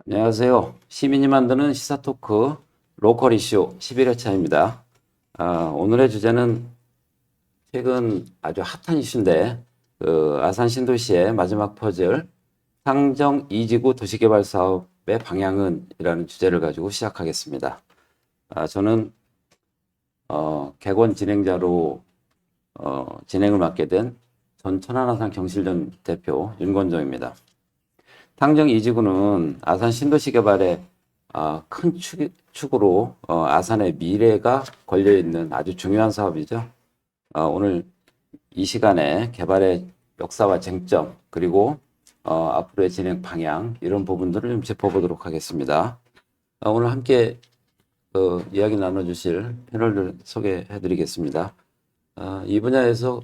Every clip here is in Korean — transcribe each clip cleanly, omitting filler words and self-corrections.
안녕하세요. 시민이 만드는 시사토크 로컬 이슈 11회차입니다. 오늘의 주제는 최근 아주 핫한 이슈인데 아산 신도시의 마지막 퍼즐 상정 2지구 도시개발 사업의 방향은 이라는 주제를 가지고 시작하겠습니다. 저는 객원 진행자로 진행을 맡게 된 전 천안아산 경실련 대표 윤건정입니다. 상정 2지구는 아산 신도시 개발의 큰 축으로 아산의 미래가 걸려있는 아주 중요한 사업이죠. 오늘 이 시간에 개발의 역사와 쟁점 그리고 앞으로의 진행 방향 이런 부분들을 좀 짚어보도록 하겠습니다. 오늘 함께 이야기 나눠주실 패널을 소개해드리겠습니다. 이 분야에서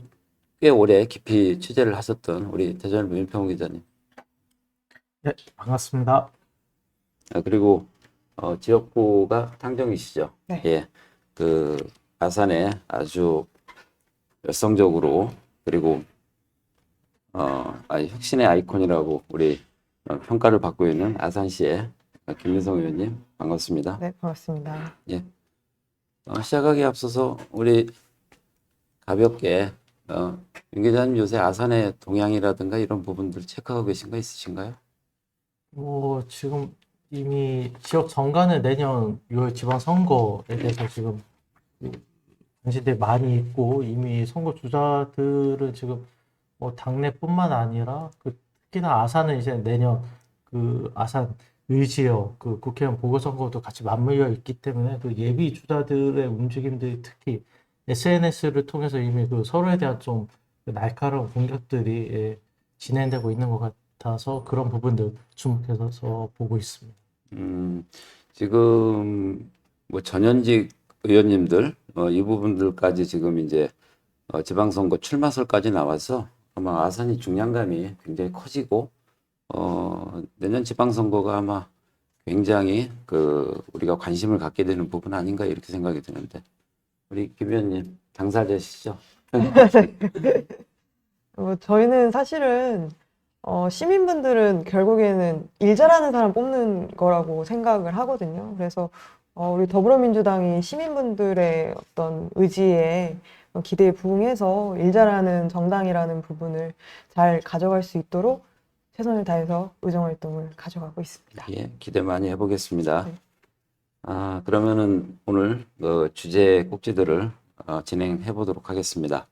꽤 오래 깊이 취재를 하셨던 우리 대전일보 윤평호 기자님. 네, 반갑습니다. 그리고 지역구가 탕정이시죠? 네. 예, 아산에 아주 열성적으로 그리고 혁신의 아이콘이라고 우리 평가를 받고 있는 아산시의 김민성 의원님 반갑습니다. 네, 반갑습니다. 예, 시작하기에 앞서서 우리 가볍게 윤 기자님 요새 아산의 동향이라든가 이런 부분들 체크하고 계신 거 있으신가요? 지금 이미 지역 정가는 내년 6월 지방선거에 대해서 지금 관심들이 많이 있고, 이미 선거 주자들은 지금 당내뿐만 아니라 특히나 아산은 이제 내년 아산 의지역 국회의원 보궐선거도 같이 맞물려 있기 때문에 예비 주자들의 움직임들이 특히 SNS를 통해서 이미 서로에 대한 좀 날카로운 공격들이 진행되고 있는 것 같아서 그런 부분들 주목해서 보고 있습니다. 지금 뭐 전현직 의원님들 이 부분들까지 지금 이제 지방선거 출마설까지 나와서 아마 아산이 중량감이 굉장히 커지고 내년 지방선거가 아마 굉장히 우리가 관심을 갖게 되는 부분 아닌가 이렇게 생각이 드는데 우리 김 의원님 당사자시죠? 저희는 사실은 시민분들은 결국에는 일 잘하는 사람 뽑는 거라고 생각을 하거든요. 그래서 우리 더불어민주당이 시민분들의 어떤 의지에 기대에 부응해서 일 잘하는 정당이라는 부분을 잘 가져갈 수 있도록 최선을 다해서 의정활동을 가져가고 있습니다. 예, 기대 많이 해보겠습니다. 네. 그러면은 오늘 주제 꼭지들을 진행해 보도록 하겠습니다.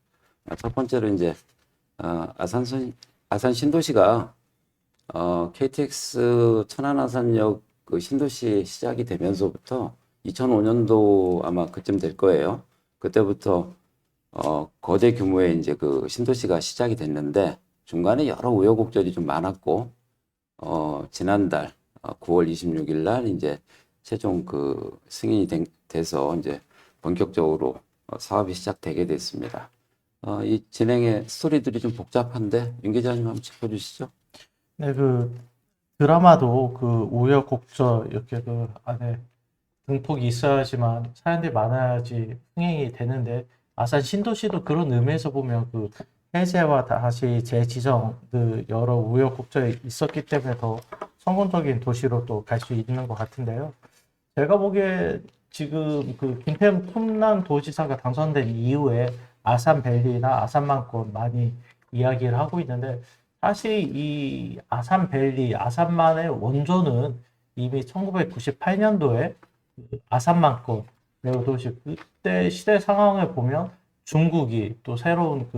첫 번째로 이제 아산 신도시가 KTX 천안아산역 신도시 시작이 되면서부터 2005년도 아마 그쯤 될 거예요. 그때부터 거대 규모의 이제 신도시가 시작이 됐는데 중간에 여러 우여곡절이 좀 많았고 지난달 9월 26일 날 이제 최종 승인이 돼서 이제 본격적으로 사업이 시작되게 됐습니다. 이 진행의 스토리들이 좀 복잡한데 윤 기자님 한번 짚어주시죠. 네, 드라마도 우여곡절 이렇게 안에 등폭이 있어야지만 사연들이 많아야지 흥행이 되는데 아산 신도시도 그런 의미에서 보면 해제와 다시 재지정 여러 우여곡절이 있었기 때문에 더 성공적인 도시로 또 갈 수 있는 것 같은데요. 제가 보기에 지금 김태흠 ทุ่남 도지사가 당선된 이후에 아산밸리나 아산만권 많이 이야기를 하고 있는데 사실 이 아산밸리, 아산만의 원조는 이미 1998년도에 아산만권 내도시 그때 시대 상황을 보면 중국이 또 새로운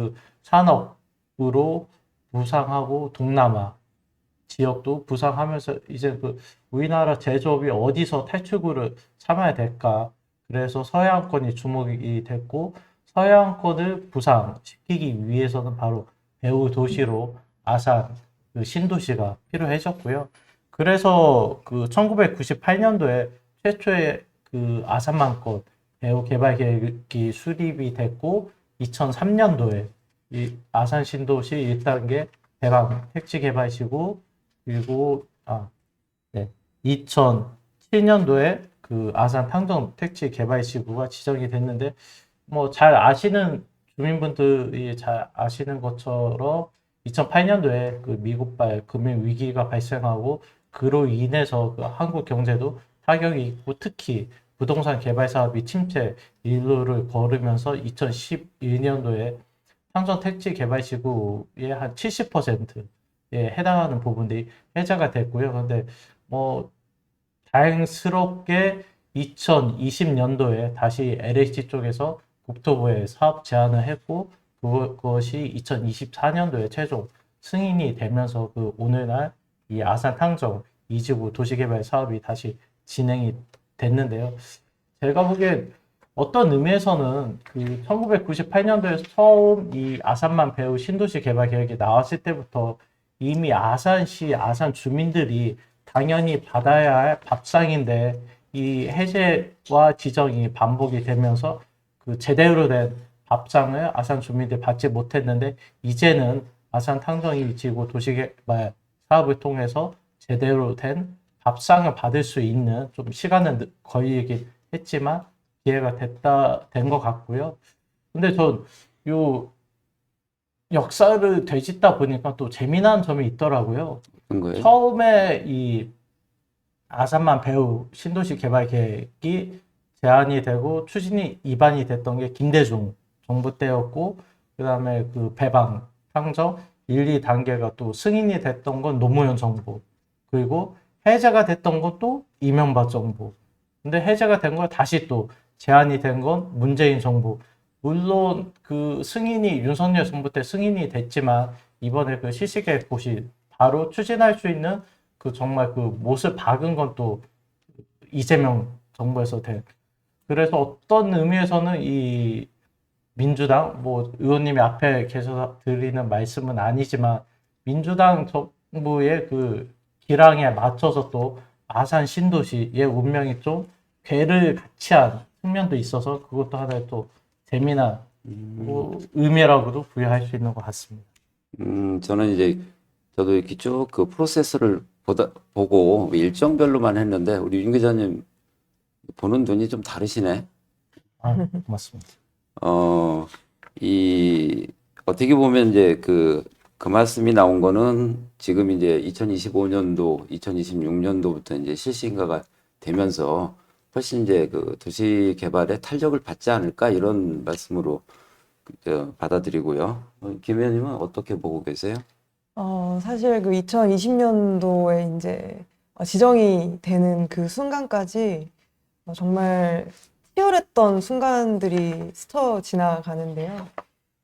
산업으로 부상하고 동남아 지역도 부상하면서 이제 우리나라 제조업이 어디서 탈출구를 삼아야 될까? 그래서 서해안권이 주목이 됐고 서해안권을 부상시키기 위해서는 바로 배후 도시로 아산 신도시가 필요해졌고요. 그래서 1998년도에 최초의 아산만권 배후 개발 계획이 수립이 됐고 2003년도에 이 아산 신도시 1단계 대강 택지 개발시고 그리고 2007년도에 아산 탕정 택지 개발시구가 지정이 됐는데 뭐 잘 아시는 주민분들이 잘 아시는 것처럼 2008년도에 그 미국발 금융 위기가 발생하고 그로 인해서 그 한국 경제도 타격이 있고 특히 부동산 개발 사업이 침체 일로를 걸으면서 2011년도에 상전 택지 개발 시구의 한 70%에 해당하는 부분들이 해제가 됐고요. 그런데 뭐 다행스럽게 2020년도에 다시 LH 쪽에서 국토부에 사업 제안을 했고 그것이 2024년도에 최종 승인이 되면서 그 오늘날 이 아산 탕정 이지구 도시개발 사업이 다시 진행이 됐는데요. 제가 보기엔 어떤 의미에서는 그 1998년도에 처음 이 아산만 배우 신도시 개발 계획이 나왔을 때부터 이미 아산시, 아산 주민들이 당연히 받아야 할 밥상인데 이 해제와 지정이 반복이 되면서 그 제대로 된 밥상을 아산 주민들이 받지 못했는데 이제는 아산 탕정이 지구 도시개발 사업을 통해서 제대로 된 밥상을 받을 수 있는 좀 시간은 걸리긴 했지만 기회가 된 것 같고요. 근데 전 요 역사를 되짚다 보니까 또 재미난 점이 있더라고요. 그런 거예요? 처음에 이 아산만 배우 신도시 개발 계획이 제안이 되고 추진이 입안이 됐던 게 김대중 정부 때였고 그다음에 그 배방 탕정 1, 2단계가 또 승인이 됐던 건 노무현 정부 그리고 해제가 됐던 것도 이명박 정부 근데 해제가 된 거 다시 또 제안이 된 건 문재인 정부 물론 그 승인이 윤석열 정부 때 승인이 됐지만 이번에 그 실시계획봇이 바로 추진할 수 있는 그 정말 그 못을 박은 건 또 이재명 정부에서 된. 그래서 어떤 의미에서는 이 민주당 뭐 의원님이 앞에 계셔서 드리는 말씀은 아니지만 민주당 정부의 그 기량에 맞춰서 또 아산 신도시의 운명이 좀 괴를 같이 한 측면도 있어서 그것도 하나의 또 재미난 뭐 의미라고도 부여할 수 있는 것 같습니다. 저는 이제 저도 이렇게 쭉 그 프로세스를 보고 일정별로만 했는데 우리 윤 기자님 보는 눈이 좀 다르시네. 아, 고맙습니다. 어떻게 보면 이제 그 말씀이 나온 거는 지금 이제 2025년도, 2026년도부터 이제 실시인가가 되면서 훨씬 이제 그 도시 개발에 탄력을 받지 않을까 이런 말씀으로 받아들이고요. 김 의원님은 어떻게 보고 계세요? 사실 그 2020년도에 이제 지정이 되는 그 순간까지 정말 치열했던 순간들이 스쳐 지나가는데요.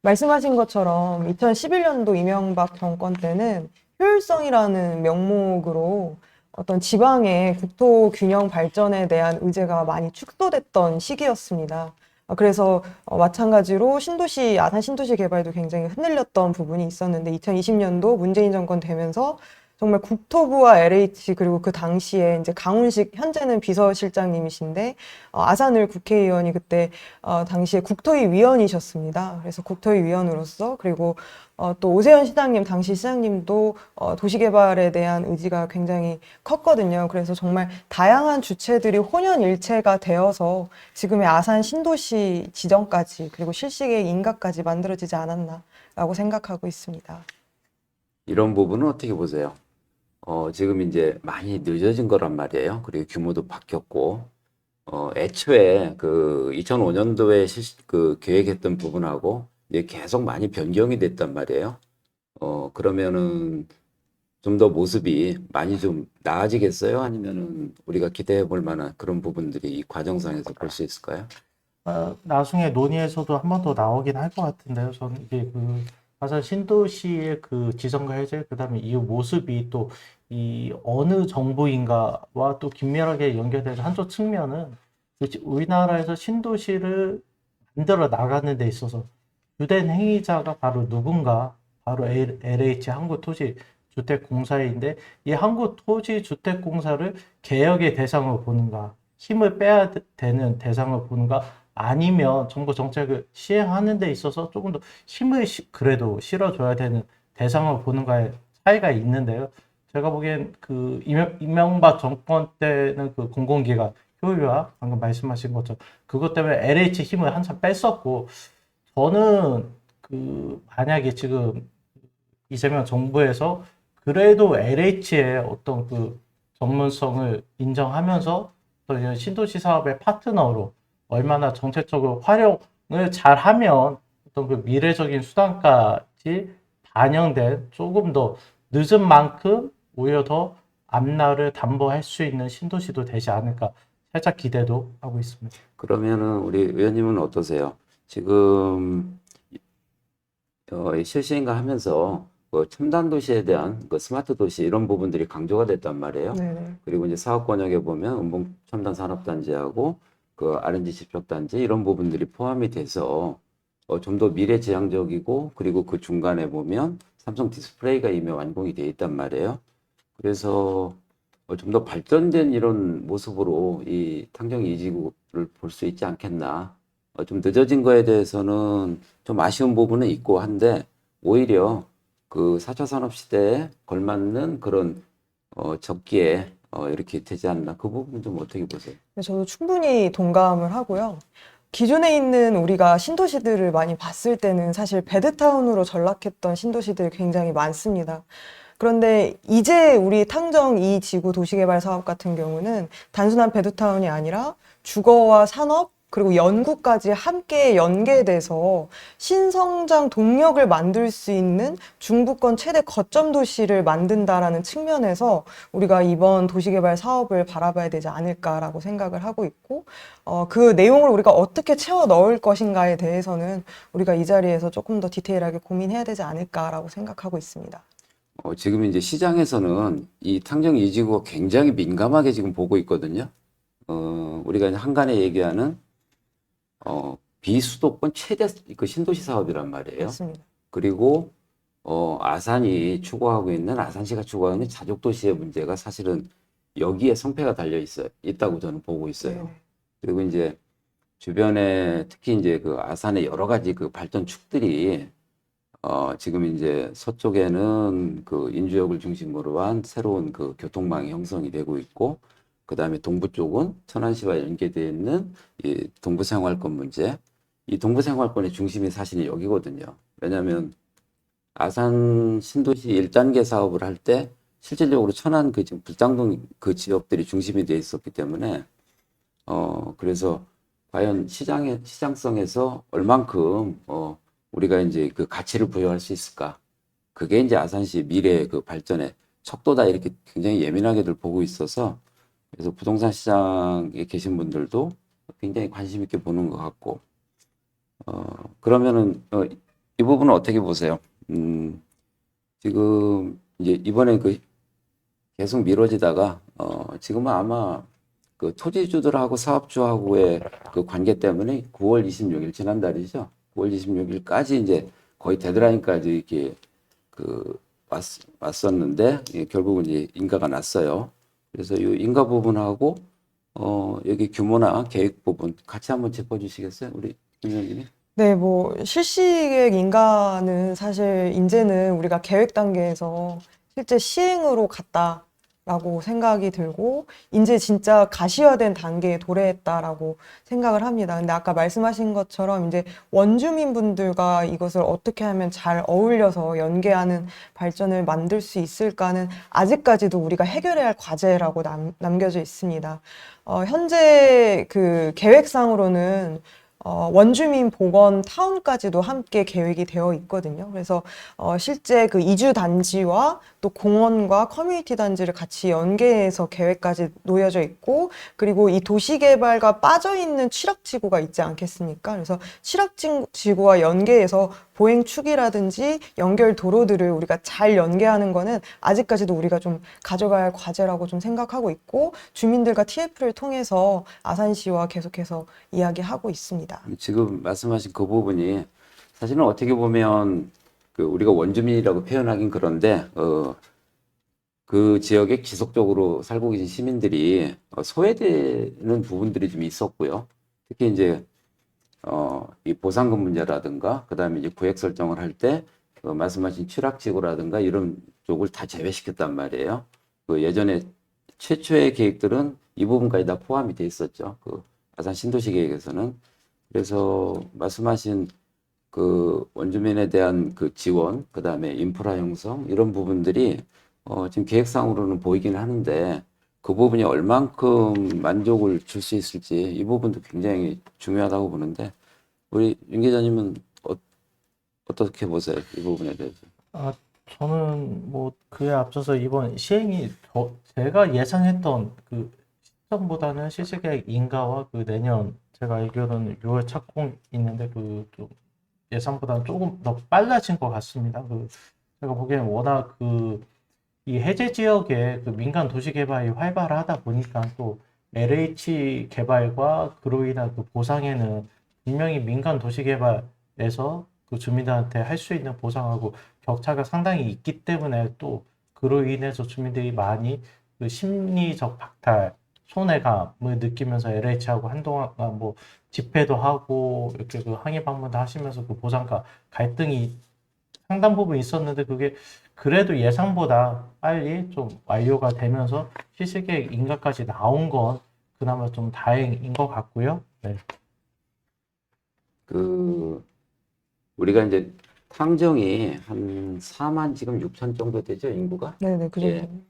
말씀하신 것처럼 2011년도 이명박 정권 때는 효율성이라는 명목으로 어떤 지방의 국토 균형 발전에 대한 의제가 많이 축소됐던 시기였습니다. 그래서 마찬가지로 신도시, 아산 신도시 개발도 굉장히 흔들렸던 부분이 있었는데 2020년도 문재인 정권 되면서 정말 국토부와 LH 그리고 그 당시에 이제 강훈식 현재는 비서실장님이신데 아산을 국회의원이 그때 당시에 국토위 위원이셨습니다. 그래서 국토위 위원으로서 그리고 또 오세훈 시장님 당시 시장님도 도시개발에 대한 의지가 굉장히 컸거든요. 그래서 정말 다양한 주체들이 혼연일체가 되어서 지금의 아산 신도시 지정까지 그리고 실시계획 인가까지 만들어지지 않았나라고 생각하고 있습니다. 이런 부분은 어떻게 보세요? 지금 이제 많이 늦어진 거란 말이에요. 그리고 규모도 바뀌었고, 애초에 그 2005년도에 그 계획했던 부분하고 이제 계속 많이 변경이 됐단 말이에요. 그러면은 좀 더 모습이 많이 좀 나아지겠어요? 아니면은 우리가 기대해 볼 만한 그런 부분들이 이 과정상에서 볼 수 있을까요? 나중에 논의에서도 한 번 더 나오긴 할 것 같은데요. 저는 이게 그 아산 신도시의 그 지정과 해제, 그다음에 이 모습이 또 이 어느 정부인가와 또 긴밀하게 연결되는 한쪽 측면은 우리나라에서 신도시를 만들어 나가는 데 있어서 주된 행위자가 바로 누군가, 바로 LH 한국토지주택공사인데 이 한국토지주택공사를 개혁의 대상으로 보는가, 힘을 빼야 되는 대상으로 보는가, 아니면 정부 정책을 시행하는 데 있어서 조금 더 힘을 그래도 실어줘야 되는 대상으로 보는가에 차이가 있는데요. 제가 보기엔 그 이명박 정권 때는 그 공공기관 효율화, 방금 말씀하신 것처럼 그것 때문에 LH 힘을 한참 뺐었고, 저는 그 만약에 지금 이재명 정부에서 그래도 LH의 어떤 그 전문성을 인정하면서 또 이런 신도시 사업의 파트너로 얼마나 정책적으로 활용을 잘하면 어떤 그 미래적인 수단까지 반영된 조금 더 늦은 만큼 오히려 더 앞날을 담보할 수 있는 신도시도 되지 않을까 살짝 기대도 하고 있습니다. 그러면은 우리 의원님은 어떠세요? 지금 실시인가 하면서 그 첨단 도시에 대한 그 스마트 도시 이런 부분들이 강조가 됐단 말이에요. 네네. 그리고 이제 사업 권역에 보면 은봉 첨단 산업단지하고 그 R&D 집적단지 이런 부분들이 포함이 돼서 좀 더 미래지향적이고 그리고 그 중간에 보면 삼성 디스플레이가 이미 완공이 돼 있단 말이에요. 그래서 좀 더 발전된 이런 모습으로 이 탕정 이지구를 볼 수 있지 않겠나. 좀 늦어진 거에 대해서는 좀 아쉬운 부분은 있고 한데 오히려 그 4차 산업 시대에 걸맞는 그런 적기에 이렇게 되지 않나. 그 부분 좀 어떻게 보세요? 근데 저도 충분히 동감을 하고요. 기존에 있는 우리가 신도시들을 많이 봤을 때는 사실 베드타운으로 전락했던 신도시들이 굉장히 많습니다. 그런데 이제 우리 탕정 이 지구 도시개발 사업 같은 경우는 단순한 베드타운이 아니라 주거와 산업 그리고 연구까지 함께 연계돼서 신성장 동력을 만들 수 있는 중부권 최대 거점 도시를 만든다라는 측면에서 우리가 이번 도시개발 사업을 바라봐야 되지 않을까라고 생각을 하고 있고, 그 내용을 우리가 어떻게 채워 넣을 것인가에 대해서는 우리가 이 자리에서 조금 더 디테일하게 고민해야 되지 않을까라고 생각하고 있습니다. 지금 이제 시장에서는 이 탕정 이지구가 굉장히 민감하게 지금 보고 있거든요. 우리가 이제 한간에 얘기하는 비수도권 최대 그 신도시 사업이란 말이에요. 맞습니다. 그리고 아산이 추구하고 있는 아산시가 추구하고 있는 자족도시의 문제가 사실은 여기에 성패가 달려 있다고 저는 보고 있어요. 네. 그리고 이제 주변에 특히 이제 그 아산의 여러 가지 그 발전축들이 지금 이제 서쪽에는 그 인주역을 중심으로 한 새로운 그 교통망이 형성이 되고 있고, 그 다음에 동부 쪽은 천안시와 연계되어 있는 이 동부생활권 문제. 이 동부생활권의 중심이 사실 여기거든요. 왜냐하면 아산 신도시 1단계 사업을 할 때 실질적으로 천안 그 지금 불장동 그 지역들이 중심이 되어 있었기 때문에 그래서 과연 시장성에서 얼만큼 우리가 이제 그 가치를 부여할 수 있을까? 그게 이제 아산시 미래의 그 발전의 척도다 이렇게 굉장히 예민하게들 보고 있어서 그래서 부동산 시장에 계신 분들도 굉장히 관심 있게 보는 것 같고 그러면은 이 부분은 어떻게 보세요? 지금 이제 이번에 그 계속 미뤄지다가 지금은 아마 그 토지주들하고 사업주하고의 그 관계 때문에 9월 26일 지난달이죠. 9월 26일까지 이제 거의 데드라인까지 이렇게 그 왔었는데 결국은 이제 인가가 났어요. 그래서 이 인가 부분하고 여기 규모나 계획 부분 같이 한번 짚어주시겠어요, 우리 김 의원님이? 네, 뭐 실시계획 인가는 사실 이제는 우리가 계획 단계에서 실제 시행으로 갔다라고 생각이 들고 이제 진짜 가시화된 단계에 도래했다라고 생각을 합니다. 근데 아까 말씀하신 것처럼 이제 원주민분들과 이것을 어떻게 하면 잘 어울려서 연계하는 발전을 만들 수 있을까는 아직까지도 우리가 해결해야 할 과제라고 남겨져 있습니다. 현재 그 계획상으로는 원주민 복원 타운까지도 함께 계획이 되어 있거든요. 그래서 실제 그 이주 단지와 또 공원과 커뮤니티 단지를 같이 연계해서 계획까지 놓여져 있고, 그리고 이 도시개발과 빠져있는 취락지구가 있지 않겠습니까? 그래서 취락지구와 연계해서 보행축이라든지 연결 도로들을 우리가 잘 연계하는 거는 아직까지도 우리가 좀 가져가야 할 과제라고 좀 생각하고 있고, 주민들과 TF를 통해서 아산시와 계속해서 이야기하고 있습니다. 지금 말씀하신 그 부분이 사실은 어떻게 보면 그 우리가 원주민이라고 표현하긴 그런데 그 지역에 지속적으로 살고 계신 시민들이 소외되는 부분들이 좀 있었고요. 특히 이제 이 보상금 문제라든가 그다음에 이제 구획 설정을 할 때 말씀하신 취락지구라든가 이런 쪽을 다 제외시켰단 말이에요. 그 예전에 최초의 계획들은 이 부분까지 다 포함이 돼 있었죠. 그 아산 신도시 계획에서는. 그래서 말씀하신 그 원주민에 대한 그 지원, 그다음에 인프라 형성 이런 부분들이 지금 계획상으로는 보이긴 하는데 그 부분이 얼만큼 만족을 줄 수 있을지 이 부분도 굉장히 중요하다고 보는데 우리 윤 기자님은 어떻게 보세요? 이 부분에 대해서. 아, 저는 뭐 그에 앞서서 이번 시행이 제가 예상했던 그 시점보다는 실시 계획 인가와 그 내년 제가 알기로는 6월 착공 있는데 그 좀 예상보다는 조금 더 빨라진 것 같습니다. 그 제가 보기에는 워낙 그 이 해제 지역에 그 민간 도시 개발이 활발하다 보니까 또 LH 개발과 그로 인한 그 보상에는 분명히 민간 도시 개발에서 그 주민들한테 할 수 있는 보상하고 격차가 상당히 있기 때문에 또 그로 인해서 주민들이 많이 그 심리적 박탈, 손해감을 느끼면서 LH하고 한동안 뭐 집회도 하고 이렇게 그 항의 방문도 하시면서 그 보상과 갈등이 상당 부분 있었는데 그게 그래도 예상보다 빨리 좀 완료가 되면서 실시계획 인가까지 나온 건 그나마 좀 다행인 것 같고요. 네. 그 우리가 이제 탕정이 한 4만 지금 6천 정도 되죠, 인구가? 네네, 그 예. 정도.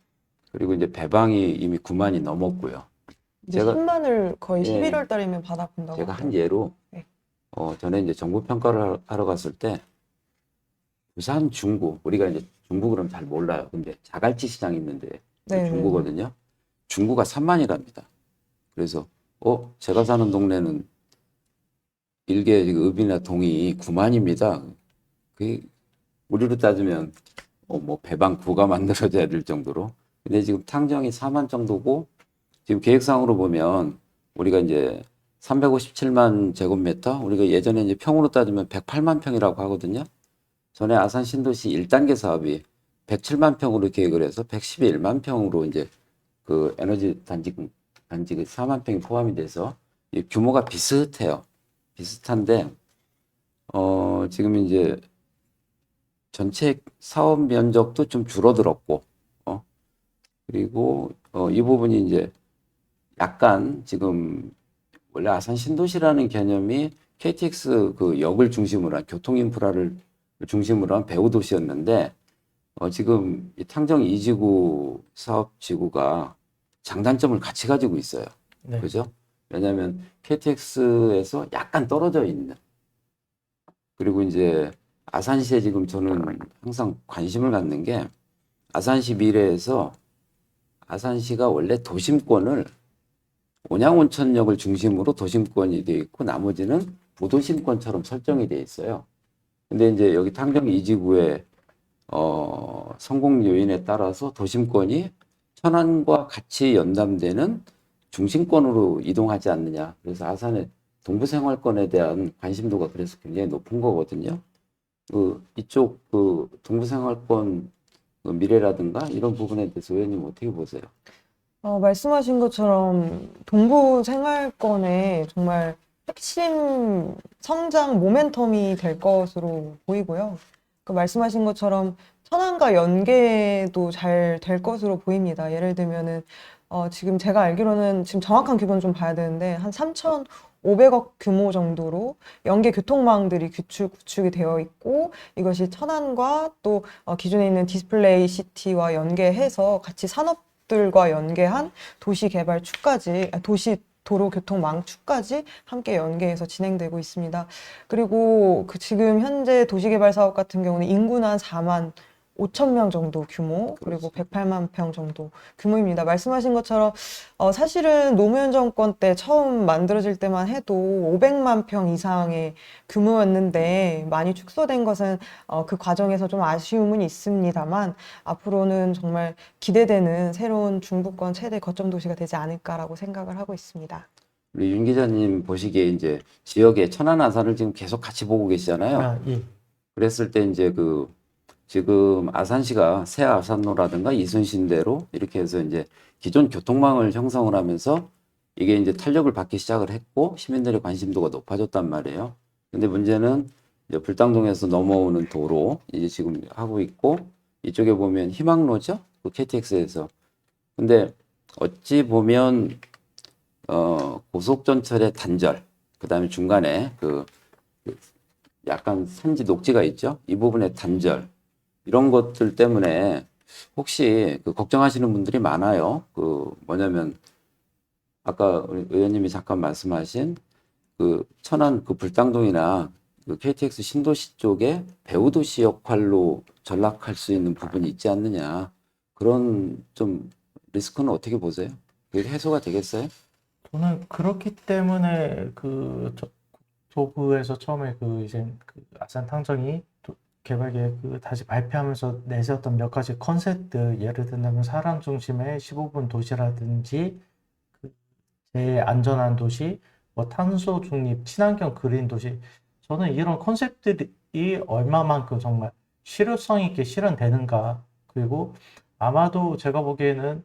그리고 이제 배방이 이미 9만이 넘었고요. 이제 제가 10만을 거의 예, 11월 달이면 받아본다고 제가 한 하더라고요. 예로 네. 전에 이제 정부 평가를 하러 갔을 때 부산 중구 우리가 이제 중구 그럼 잘 몰라요. 근데 자갈치 시장이 있는데 네네네. 중구거든요. 중구가 3만이랍니다. 그래서 제가 사는 동네는 일개 읍이나 동이 9만입니다. 그 우리로 따지면 뭐 배방 구가 만들어져야 될 정도로. 근데 지금 탕정이 4만 정도고 지금 계획상으로 보면 우리가 이제 357만 제곱미터 우리가 예전에 이제 평으로 따지면 108만 평이라고 하거든요. 전에 아산 신도시 1단계 사업이 107만 평으로 계획을 해서 111만 평으로 이제 그 에너지 단지 4만 평이 포함이 돼서 이 규모가 비슷해요. 비슷한데 지금 이제 전체 사업 면적도 좀 줄어들었고 그리고 이 부분이 이제 약간 지금 원래 아산 신도시라는 개념이 KTX 그 역을 중심으로 한 교통 인프라를 중심으로 한 배후 도시였는데 지금 이 탕정 2지구 사업 지구가 장단점을 같이 가지고 있어요. 네. 그죠? 왜냐하면 KTX에서 약간 떨어져 있는 그리고 이제 아산시에 지금 저는 항상 관심을 갖는 게 아산시 미래에서 아산시가 원래 도심권을 온양온천역을 중심으로 도심권이 되어 있고 나머지는 부도심권처럼 설정이 되어 있어요. 근데 이제 여기 탕정 2지구의 성공 요인에 따라서 도심권이 천안과 같이 연담되는 중심권으로 이동하지 않느냐. 그래서 아산의 동부생활권에 대한 관심도가 그래서 굉장히 높은 거거든요. 이쪽 동부생활권 미래라든가 이런 부분에 대해서 의원님 어떻게 보세요? 말씀하신 것처럼 동부 생활권의 정말 핵심 성장 모멘텀이 될 것으로 보이고요. 그 말씀하신 것처럼 천안과 연계도 잘 될 것으로 보입니다. 예를 들면은 지금 제가 알기로는 지금 정확한 규모는 좀 봐야 되는데 한 3,500억 규모 정도로 연계 교통망들이 구축이 되어 있고 이것이 천안과 또 기존에 있는 디스플레이 시티와 연계해서 같이 산업들과 연계한 도시 개발 축까지 도시 도로 교통망 축까지 함께 연계해서 진행되고 있습니다. 그리고 그 지금 현재 도시개발 사업 같은 경우는 인구는 한 4만 5천 명 정도 규모, 그리고 108만 평 정도 규모입니다. 말씀하신 것처럼 사실은 노무현 정권 때 처음 만들어질 때만 해도 500만 평 이상의 규모였는데 많이 축소된 것은 그 과정에서 좀 아쉬움은 있습니다만 앞으로는 정말 기대되는 새로운 중부권 최대 거점 도시가 되지 않을까라고 생각을 하고 있습니다. 우리 윤 기자님 보시기에 이제 지역의 천안 아산을 지금 계속 같이 보고 계시잖아요. 아, 예. 그랬을 때 이제 지금 아산시가 새 아산로라든가 이순신대로 이렇게 해서 이제 기존 교통망을 형성을 하면서 이게 이제 탄력을 받기 시작을 했고 시민들의 관심도가 높아졌단 말이에요. 근데 문제는 이제 불당동에서 넘어오는 도로 이제 지금 하고 있고 이쪽에 보면 희망로죠? 그 KTX에서. 근데 어찌 보면 고속전철의 단절, 그다음에 중간에 약간 산지 녹지가 있죠. 이 부분의 단절 이런 것들 때문에 혹시 그 걱정하시는 분들이 많아요. 그 뭐냐면 아까 우리 의원님이 잠깐 말씀하신 그 천안 그 불당동이나 그 KTX 신도시 쪽에 배후도시 역할로 전락할 수 있는 부분이 있지 않느냐. 그런 좀 리스크는 어떻게 보세요? 그게 해소가 되겠어요? 저는 그렇기 때문에 국토부에서 처음에 그 이제 그 아산 탕정이 개발 계획 그 다시 발표하면서 내세웠던 몇 가지 컨셉트, 예를 들면 사람 중심의 15분 도시라든지 그 제일 안전한 도시, 뭐 탄소 중립, 친환경 그린 도시. 저는 이런 컨셉들이 얼마만큼 정말 실효성 있게 실현되는가. 그리고 아마도 제가 보기에는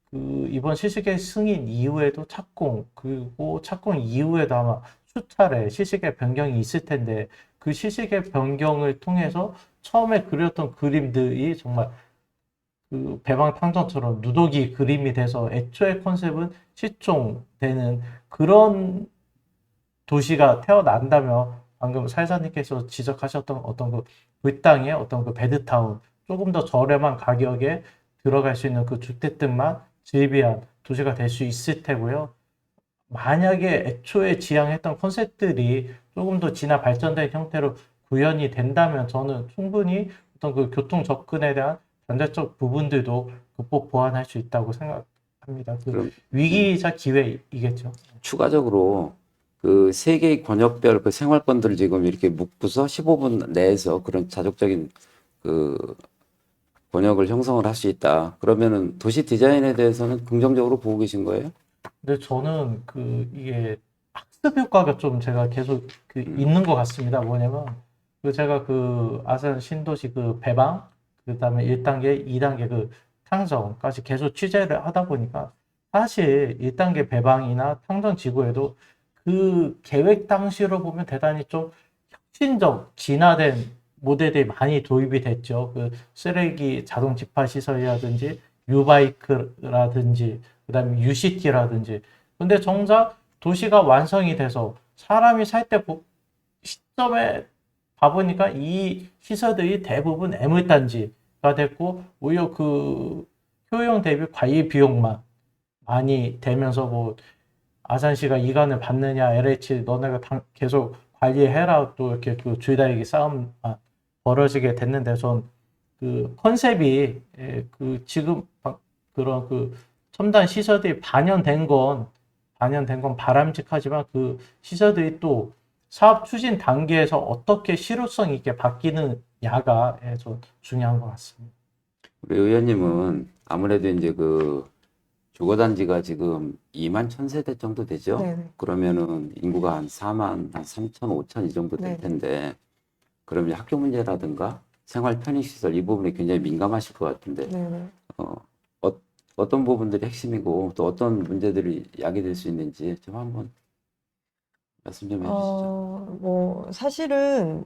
그 이번 시식의 승인 이후에도 착공, 그리고 착공 이후에도 아마 수차례 시식의 변경이 있을 텐데, 그 시식의 변경을 통해서 처음에 그렸던 그림들이 정말 그 배방탕전처럼 누더기 그림이 돼서 애초의 컨셉은 실종되는 그런 도시가 태어난다면, 방금 사회자님께서 지적하셨던 어떤 그 불당의 어떤 그 베드타운, 조금 더 저렴한 가격에 들어갈 수 있는 그 주택들만 즐비한 도시가 될 수 있을 테고요. 만약에 애초에 지향했던 컨셉들이 조금 더 진화 발전된 형태로 구현이 된다면, 저는 충분히 어떤 그 교통 접근에 대한 단절적 부분들도 극복 보완할 수 있다고 생각합니다. 그 그럼 위기이자 기회이겠죠. 추가적으로 그 세 개의 권역별 그 생활권들을 지금 이렇게 묶고서 15분 내에서 그런 자족적인 그 권역을 형성을 할 수 있다. 그러면은 도시 디자인에 대해서는 긍정적으로 보고 계신 거예요? 근데 저는 그 이게 학습 효과가 좀 제가 계속 그 있는 것 같습니다. 뭐냐면 그 제가 그 아산 신도시 그 배방, 그다음에 1단계, 2단계 그 탕정까지 계속 취재를 하다 보니까, 사실 1단계 배방이나 탕정 지구에도 그 계획 당시로 보면 대단히 좀 혁신적, 진화된 모델들이 많이 도입이 됐죠. 그 쓰레기 자동 집화 시설이라든지 유바이크라든지 그다음에 UCT라든지. 근데 정작 도시가 완성이 돼서 사람이 살 때 시점에 봐보니까 이 시설들이 대부분 애물단지가 됐고, 오히려 그 효용 대비 관리 비용만 많이 되면서, 뭐 아산시가 이관을 받느냐, LH 너네가 계속 관리해라, 또 이렇게 그 줄다리기 싸움 벌어지게 됐는데, 전 그 컨셉이 그 지금 그런 그 첨단 시설들이 반영된 건 바람직하지만, 그 시설들이 또 사업 추진 단계에서 어떻게 실효성 있게 바뀌느냐가 좀 중요한 것 같습니다. 우리 의원님은 아무래도 이제 그 주거단지가 지금 2만 1,000세대 정도 되죠? 네네. 그러면은 인구가 한 4만, 한 3천, 5천 이 정도 될 네네. 텐데, 그러면 학교 문제라든가 생활 편의시설 이 부분이 굉장히 민감하실 것 같은데, 네네. 어떤 부분들이 핵심이고 또 어떤 문제들이 야기될 수 있는지 좀 한번 말씀 좀 해주시죠. 뭐, 사실은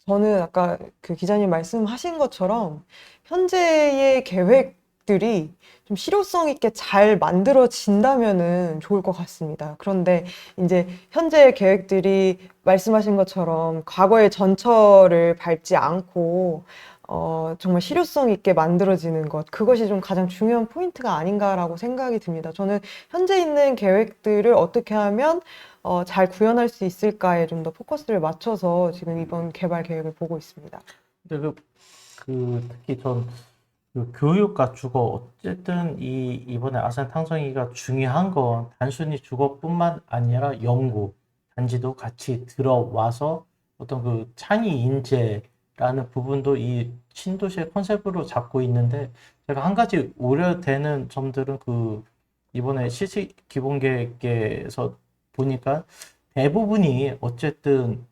저는 아까 그 기자님 말씀하신 것처럼 현재의 계획들이 좀 실효성 있게 잘 만들어진다면은 좋을 것 같습니다. 그런데 이제 현재의 계획들이 말씀하신 것처럼 과거의 전철을 밟지 않고 정말 실효성 있게 만들어지는 것, 그것이 좀 가장 중요한 포인트가 아닌가라고 생각이 듭니다. 저는 현재 있는 계획들을 어떻게 하면 잘 구현할 수 있을까에 좀 더 포커스를 맞춰서 지금 이번 개발 계획을 보고 있습니다. 근데 특히 전 그 교육과 주거, 어쨌든 이번에 아산 탕정이가 중요한 건 단순히 주거뿐만 아니라 연구, 단지도 같이 들어와서 어떤 그 창의 인재라는 부분도 이 신도시의 컨셉으로 잡고 있는데, 제가 한 가지 우려되는 점들은 그 이번에 시직 기본계획에서 보니까 대부분이 어쨌든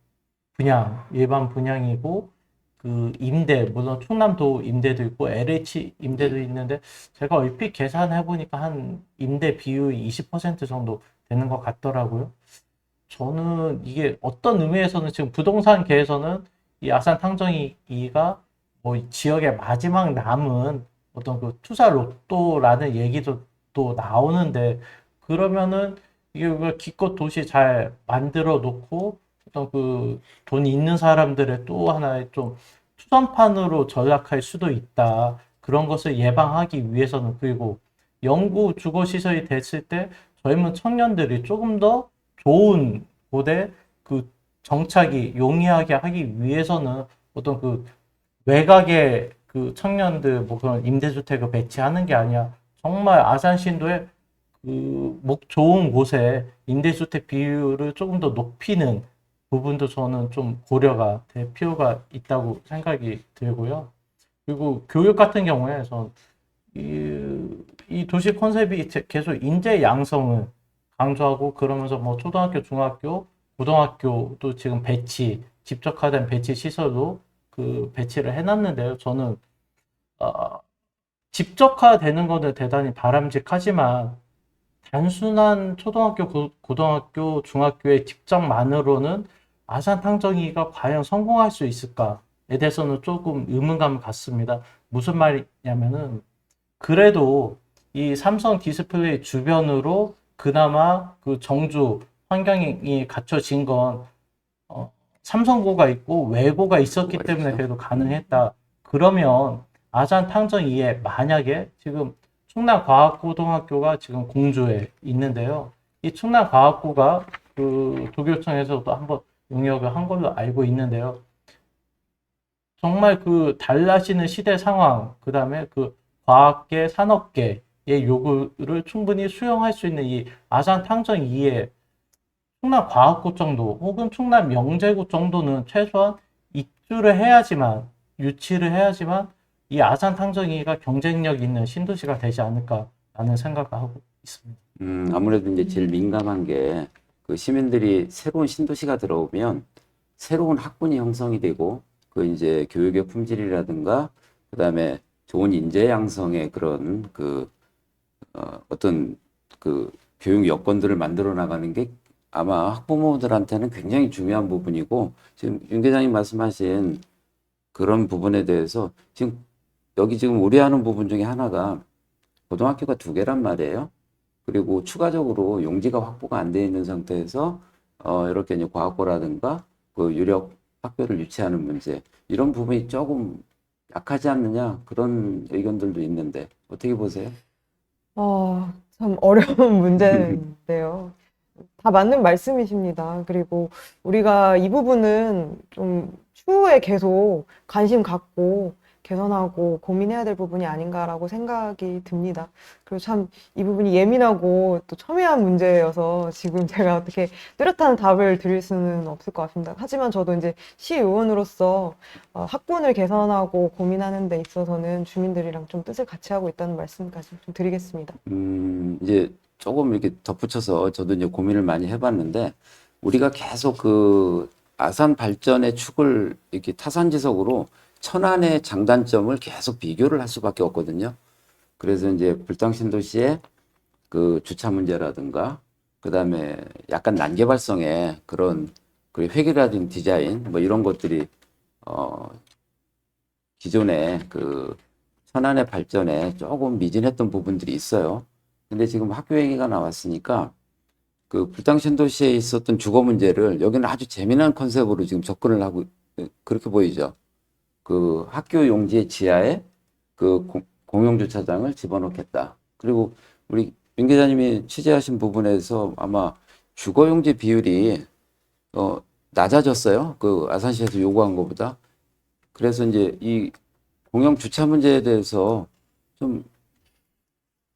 일반 분양이고, 그 임대, 물론 충남도 임대도 있고 LH 임대도 있는데, 제가 얼핏 계산해 보니까 한 임대 비율이 20% 정도 되는 것 같더라고요. 저는 이게 어떤 의미에서는 지금 부동산계에서는 이 아산 탕정이가 뭐 지역의 마지막 남은 어떤 그 투자 로또라는 얘기도 또 나오는데, 그러면은 이게 기껏 도시 잘 만들어 놓고 어떤 그 돈이 있는 사람들의 또 하나의 좀 투선판으로 전락할 수도 있다. 그런 것을 예방하기 위해서는 그리고 영구 주거 시설이 됐을 때 젊은 청년들이 조금 더 좋은 곳에 그 정착이 용이하게 하기 위해서는 어떤 그 외곽에 그 청년들 뭐 그런 임대주택을 배치하는 게 아니야. 정말 아산신도에 그 목 좋은 곳에 임대주택 비율을 조금 더 높이는 부분도 저는 좀 고려가 될 필요가 있다고 생각이 들고요. 그리고 교육 같은 경우에 이 도시 컨셉이 계속 인재 양성을 강조하고 그러면서 뭐 초등학교, 중학교, 고등학교도 지금 집적화된 배치 시설로 그 배치를 해놨는데요. 저는 집적화되는 거는 대단히 바람직하지만 단순한 초등학교, 고등학교, 중학교의 집적만으로는 아산 탕정이가 과연 성공할 수 있을까에 대해서는 조금 의문감을 갖습니다. 무슨 말이냐면은 그래도 이 삼성 디스플레이 주변으로 그나마 그 정주 환경이 갖춰진 건 삼성고가 있고 외고가 있었기 때문에 그래도 가능했다. 그러면 아산 탕정 이에 만약에 지금 충남과학고등학교가 지금 공주에 있는데요. 이 충남과학고가 그 도교청에서도 한번 용역을 한 걸로 알고 있는데요. 정말 그 달라지는 시대 상황, 그 다음에 그 과학계, 산업계의 요구를 충분히 수용할 수 있는 이 아산 탕정 2의 충남과학고 정도 혹은 충남영재고 정도는 최소한 입주를 해야지만, 유치를 해야지만 이 아산 탕정이가 경쟁력 있는 신도시가 되지 않을까라는 생각을 하고 있습니다. 아무래도 이제 제일 민감한 게 그 시민들이 새로운 신도시가 들어오면 새로운 학군이 형성이 되고 그 이제 교육의 품질이라든가 그다음에 좋은 인재 양성의 그런 그 어떤 그 교육 여건들을 만들어 나가는 게 아마 학부모들한테는 굉장히 중요한 부분이고 지금 윤 계장님 말씀하신 그런 부분에 대해서 지금 여기 지금 우려하는 부분 중에 하나가 고등학교가 2개란 말이에요. 그리고 추가적으로 용지가 확보가 안 돼 있는 상태에서 이렇게 이제 과학고라든가 그 유력 학교를 유치하는 문제 이런 부분이 조금 약하지 않느냐 그런 의견들도 있는데 어떻게 보세요? 참 어려운 문제인데요. 다 맞는 말씀이십니다. 그리고 우리가 이 부분은 좀 추후에 계속 관심 갖고 개선하고 고민해야 될 부분이 아닌가라고 생각이 듭니다. 그리고 참 이 부분이 예민하고 또 첨예한 문제여서 지금 제가 어떻게 뚜렷한 답을 드릴 수는 없을 것 같습니다. 하지만 저도 이제 시의원으로서 학군을 개선하고 고민하는 데 있어서는 주민들이랑 좀 뜻을 같이 하고 있다는 말씀까지 좀 드리겠습니다. 이제 조금 이렇게 덧붙여서 저도 이제 고민을 많이 해봤는데 우리가 계속 그 아산 발전의 축을 이렇게 타산지석으로 천안의 장단점을 계속 비교를 할 수밖에 없거든요. 그래서 이제 불당신도시의 그 주차 문제라든가 그다음에 약간 난개발성의 그런 그 획일화된 디자인 뭐 이런 것들이 기존의 그 천안의 발전에 조금 미진했던 부분들이 있어요. 근데 지금 학교 얘기가 나왔으니까 그 불당신도시에 있었던 주거 문제를 여기는 아주 재미난 컨셉으로 지금 접근을 하고 그렇게 보이죠. 그 학교 용지의 지하에 그 공용 주차장을 집어넣겠다. 그리고 우리 윤 기자님이 취재하신 부분에서 아마 주거 용지 비율이 낮아졌어요. 그 아산시에서 요구한 것보다. 그래서 이제 이 공영 주차 문제에 대해서 좀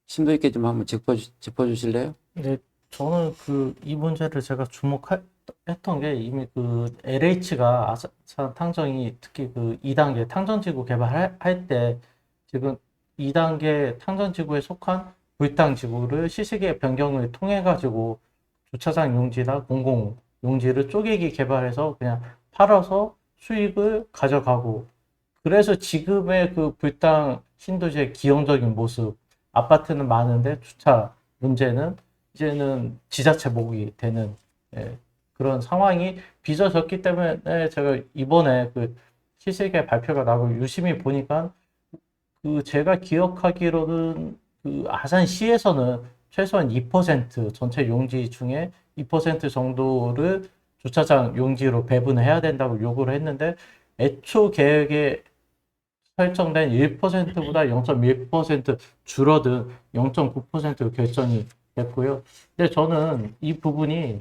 심도 있게 좀 한번 짚어주실래요? 네, 저는 이 문제를 제가 주목했던 게 이미 그 LH가 아산 탕정이 특히 그 2단계 탕정지구 개발할 때 지금 2단계 탕정지구에 속한 불당지구를 시세계 변경을 통해 가지고 주차장 용지나 공공 용지를 쪼개기 개발해서 그냥 팔아서 수익을 가져가고 그래서 지금의 그 불당 신도시의 기형적인 모습 아파트는 많은데 주차 문제는 이제는 지자체 몫이 되는 그런 상황이 빚어졌기 때문에 제가 이번에 그 시세계 발표가 나고 유심히 보니까 그 제가 기억하기로는 그 아산시에서는 최소한 2% 전체 용지 중에 2% 정도를 주차장 용지로 배분을 해야 된다고 요구를 했는데 애초 계획에 설정된 1%보다 0.1% 줄어든 0.9% 결정이 됐고요. 근데 저는 이 부분이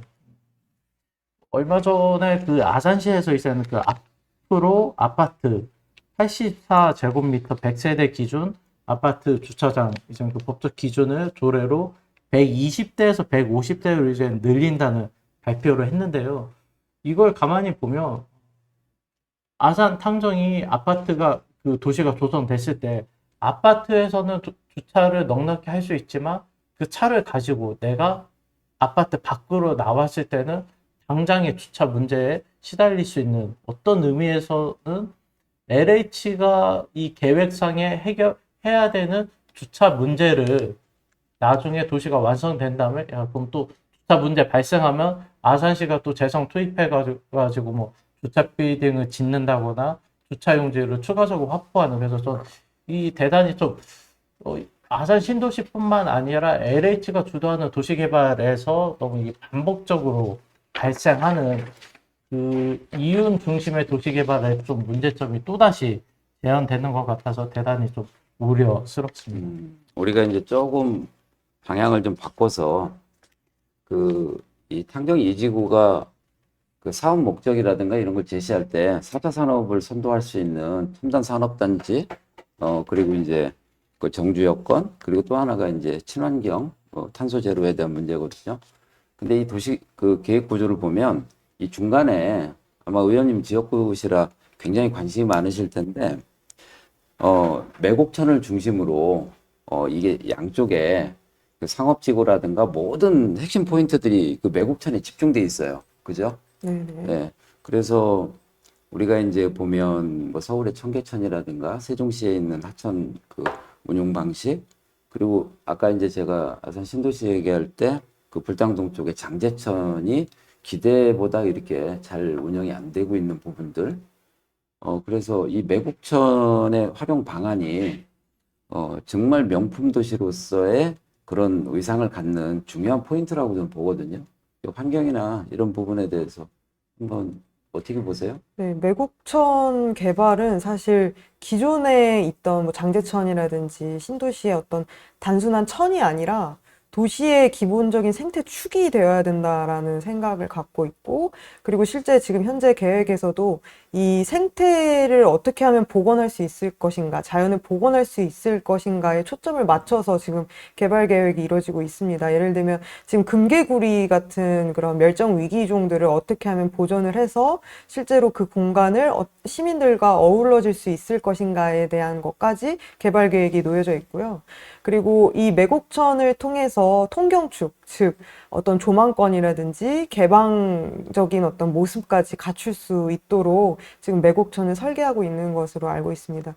얼마 전에 그 아산시에서 있었는 그 앞으로 아파트 84제곱미터 100세대 기준 아파트 주차장 이제 그 법적 기준을 조례로 120대에서 150대로 이제 늘린다는 발표를 했는데요. 이걸 가만히 보면 아산 탕정이 아파트가 그 도시가 조성됐을 때 아파트에서는 주차를 넉넉히 할 수 있지만 그 차를 가지고 내가 아파트 밖으로 나왔을 때는 당장의 주차 문제에 시달릴 수 있는 어떤 의미에서는 LH가 이 계획상에 해결해야 되는 주차 문제를 나중에 도시가 완성된 다음에 야, 그럼 또 주차 문제 발생하면 아산시가 또 재정 투입해 가지고 뭐 주차 빌딩을 짓는다거나 주차 용지를 추가적으로 확보하는 그래서 좀 이 대단히 좀 아산 신도시뿐만 아니라 LH가 주도하는 도시 개발에서 너무 이게 반복적으로 발생하는 그 이윤 중심의 도시 개발에 좀 문제점이 또다시 재현되는 것 같아서 대단히 좀 우려스럽습니다. 우리가 이제 조금 방향을 좀 바꿔서 이 탕정 이지구가 그 사업 목적이라든가 이런 걸 제시할 때 4차 산업을 선도할 수 있는 첨단 산업단지, 그리고 이제 그 정주 여건, 그리고 또 하나가 이제 친환경, 탄소 제로에 대한 문제거든요. 근데 이 도시 그 계획 구조를 보면 이 중간에 아마 의원님 지역구시라 굉장히 관심이 많으실 텐데, 매곡천을 중심으로, 이게 양쪽에 그 상업지구라든가 모든 핵심 포인트들이 그 매곡천에 집중돼 있어요. 그죠? 네네. 네. 그래서 우리가 이제 보면 뭐 서울의 청계천이라든가 세종시에 있는 하천 그 운용 방식, 그리고 아까 이제 제가 아산 신도시 얘기할 때 그 불당동 쪽에 장제천이 기대보다 이렇게 잘 운영이 안 되고 있는 부분들, 그래서 이 매국천의 활용 방안이 정말 명품 도시로서의 그런 의상을 갖는 중요한 포인트라고 저는 보거든요. 이 환경이나 이런 부분에 대해서 한번 어떻게 보세요? 네, 매곡천 개발은 사실 기존에 있던 뭐 장제천이라든지 신도시의 어떤 단순한 천이 아니라 도시의 기본적인 생태축이 되어야 된다라는 생각을 갖고 있고, 그리고 실제 지금 현재 계획에서도 이 생태를 어떻게 하면 복원할 수 있을 것인가, 자연을 복원할 수 있을 것인가에 초점을 맞춰서 지금 개발 계획이 이루어지고 있습니다. 예를 들면 지금 금개구리 같은 그런 멸종 위기종들을 어떻게 하면 보존을 해서 실제로 그 공간을 시민들과 어우러질 수 있을 것인가에 대한 것까지 개발 계획이 놓여져 있고요. 그리고 이 매곡천을 통해서 통경축, 즉 어떤 조망권이라든지 개방적인 어떤 모습까지 갖출 수 있도록 지금 매곡천을 설계하고 있는 것으로 알고 있습니다.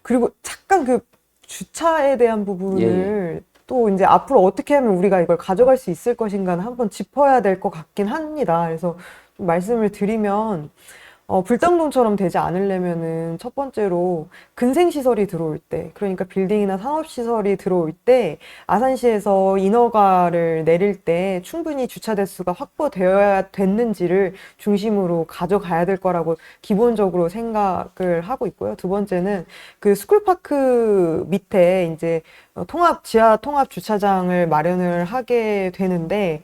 그리고 잠깐 그 주차에 대한 부분을 또 이제 앞으로 어떻게 하면 우리가 이걸 가져갈 수 있을 것인가는 한번 짚어야 될 것 같긴 합니다. 그래서 좀 말씀을 드리면 불당동처럼 되지 않으려면은 첫 번째로 근생시설이 들어올 때, 그러니까 빌딩이나 산업시설이 들어올 때 아산시에서 인허가를 내릴 때 충분히 주차 대수가 확보되어야 됐는지를 중심으로 가져가야 될 거라고 기본적으로 생각을 하고 있고요. 두 번째는 그 스쿨파크 밑에 이제 지하 통합 주차장을 마련을 하게 되는데,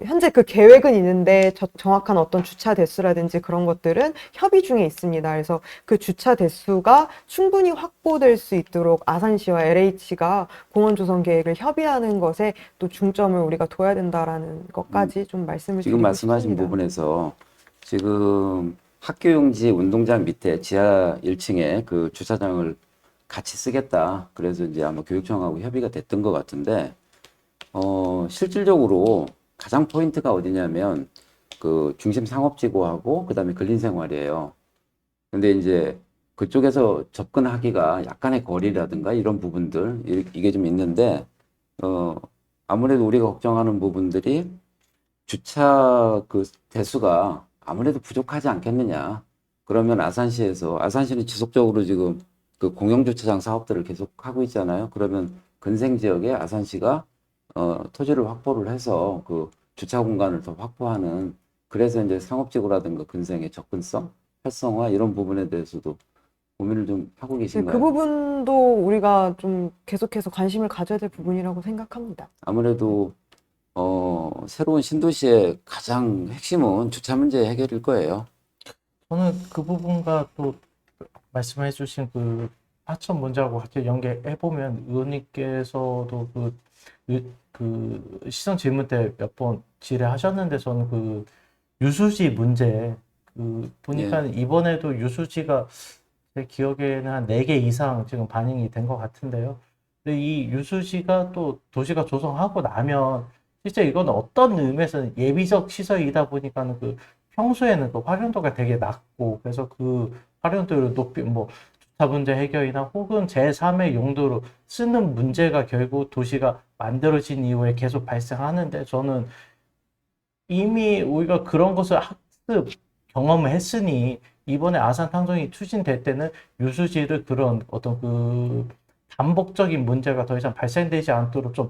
현재 그 계획은 있는데 정확한 어떤 주차 대수라든지 그런 것들은 협의 중에 있습니다. 그래서 그 주차 대수가 충분히 확보될 수 있도록 아산시와 LH가 공원 조성 계획을 협의하는 것에 또 중점을 우리가 둬야 된다라는 것까지 좀 말씀을 지금 드리고 말씀하신 싶습니다. 부분에서 지금 학교용지 운동장 밑에 지하 1층에 그 주차장을 같이 쓰겠다. 그래서 이제 아마 교육청하고 협의가 됐던 것 같은데, 실질적으로 가장 포인트가 어디냐면 그 중심 상업지구하고 그다음에 근린생활이에요. 근데 이제 그쪽에서 접근하기가 약간의 거리라든가 이런 부분들 이게 좀 있는데, 아무래도 우리가 걱정하는 부분들이 주차 그 대수가 아무래도 부족하지 않겠느냐. 그러면 아산시는 지속적으로 지금 그 공영주차장 사업들을 계속 하고 있잖아요. 그러면 근생 지역에 아산시가 토지를 확보를 해서 그 주차 공간을 더 확보하는 그래서 이제 상업지구라든가 근생의 접근성, 활성화 이런 부분에 대해서도 고민을 좀 하고 네, 계신가요? 그 부분도 우리가 좀 계속해서 관심을 가져야 될 부분이라고 생각합니다. 아무래도 새로운 신도시의 가장 핵심은 주차 문제 해결일 거예요. 저는 그 부분과 또 말씀해주신 그 하천 문제하고 같이 연계해보면 의원님께서도 그 시선 질문 때 몇 번 질의하셨는데 저는 그 유수지 문제 보니까 이번에도 유수지가 제 기억에는 한 4개 이상 지금 반영이 된 것 같은데요. 근데 이 유수지가 또 도시가 조성하고 나면 실제 이건 어떤 의미에서는 예비적 시설이다 보니까는 그 평소에는 그 활용도가 되게 낮고 그래서 그 활용도를 높이 뭐 주차 문제 해결이나 혹은 제3의 용도로 쓰는 문제가 결국 도시가 만들어진 이후에 계속 발생하는데 저는 이미 우리가 그런 것을 학습 경험을 했으니 이번에 아산 탕정이 추진될 때는 유수지를 그런 어떤 그 반복적인 문제가 더 이상 발생되지 않도록 좀